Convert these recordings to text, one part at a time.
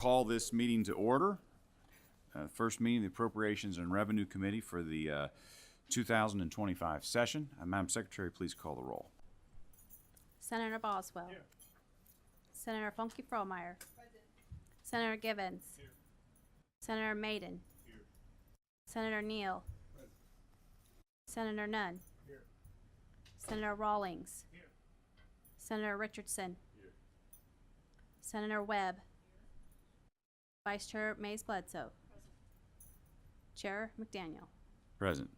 Call this meeting to order. First meeting of the Appropriations and Revenue Committee for the 2025 session. Madam Secretary, please call the roll. Senator Boswell. Here. Senator Funky Frohmeyer. Present. Senator Givens. Here. Senator Maiden. Here. Senator Neal. Present. Senator Nunn. Here. Senator Rawlings. Here. Senator Richardson. Here. Senator Webb. Here. Vice Chair Mays Bledsoe. Present. Chair McDaniel. Present.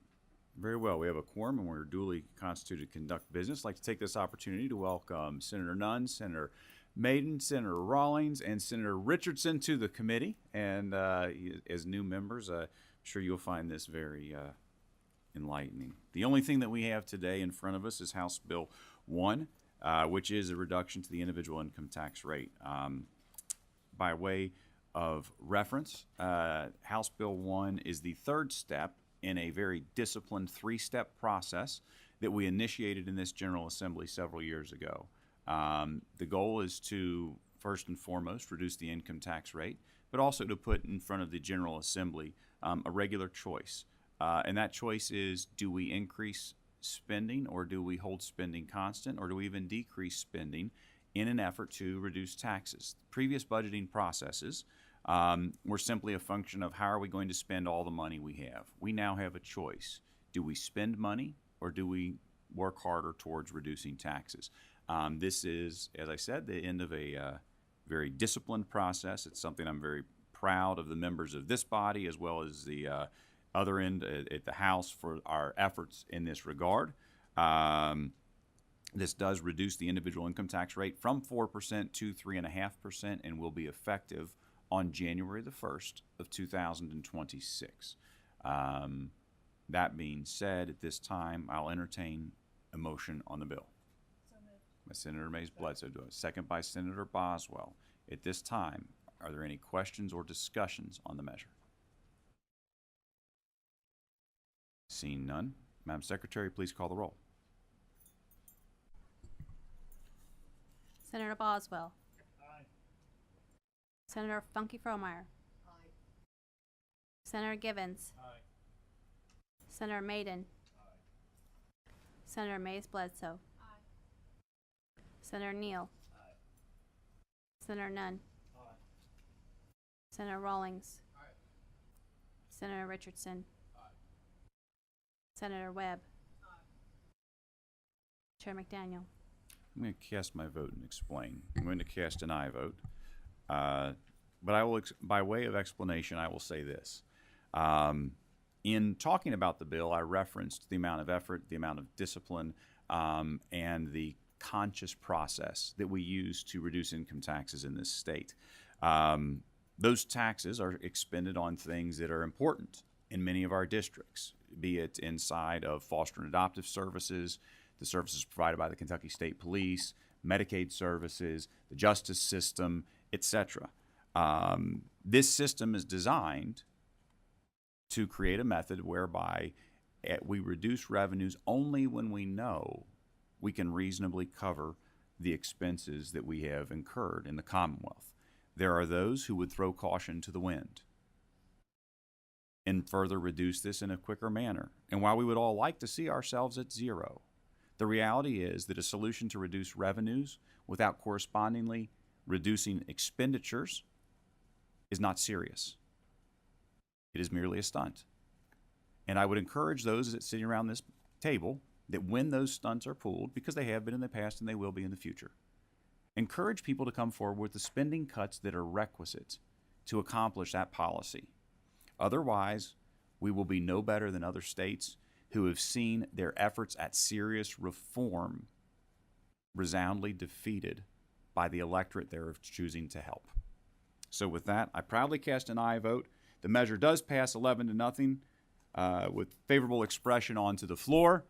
Very well. We have a quorum and we're duly constituted to conduct business. I'd like to take this opportunity to welcome Senator Nunn, Senator Maiden, Senator Rawlings, and Senator Richardson to the committee. And as new members, I'm sure you'll find this very enlightening. The only thing that we have today in front of us is House Bill 1, which is a reduction to the individual income tax rate. By way of reference, House Bill 1 is the third step in a very disciplined three-step process that we initiated in this General Assembly several years ago. The goal is to, first and foremost, reduce the income tax rate, but also to put in front of the General Assembly a regular choice. And that choice is, do we increase spending, or do we hold spending constant, or do we even decrease spending in an effort to reduce taxes? Previous budgeting processes were simply a function of how are we going to spend all the money we have. We now have a choice. Do we spend money, or do we work harder towards reducing taxes? This is, as I said, the end of a very disciplined process. It's something I'm very proud of the members of this body as well as the other end at the House for our efforts in this regard. This does reduce the individual income tax rate from 4% to 3.5% and will be effective on January the 1st of 2026. That being said, at this time, I'll entertain a motion on the bill. So moved. By Senator Mays Bledsoe, do a second by Senator Boswell. At this time, are there any questions or discussions on the measure? Seeing none, Madam Secretary, please call the roll. Senator Boswell. Aye. Senator Funky Frohmeyer. Aye. Senator Givens. Aye. Senator Maiden. Aye. Senator Mays Bledsoe. Aye. Senator Neal. Aye. Senator Nunn. Aye. Senator Rawlings. Aye. Senator Richardson. Aye. Senator Webb. Aye. Chair McDaniel. I'm going to cast my vote and explain. I'm going to cast an aye vote. But I will, by way of explanation, I will say this. In talking about the bill, I referenced the amount of effort, the amount of discipline, and the conscious process that we use to reduce income taxes in this state. Those taxes are expended on things that are important in many of our districts, be it inside of foster and adoptive services, the services provided by the Kentucky State Police, Medicaid services, the justice system, etc. This system is designed to create a method whereby we reduce revenues only when we know we can reasonably cover the expenses that we have incurred in the Commonwealth. There are those who would throw caution to the wind and further reduce this in a quicker manner. And while we would all like to see ourselves at zero, the reality is that a solution to reduce revenues without correspondingly reducing expenditures is not serious. It is merely a stunt. And I would encourage those that sitting around this table that when those stunts are pulled, because they have been in the past and they will be in the future, encourage people to come forward with the spending cuts that are requisite to accomplish that policy. Otherwise, we will be no better than other states who have seen their efforts at serious reform resoundingly defeated by the electorate they're choosing to help. So with that, I proudly cast an aye vote. The measure does pass 11-0 with favorable expression onto the floor.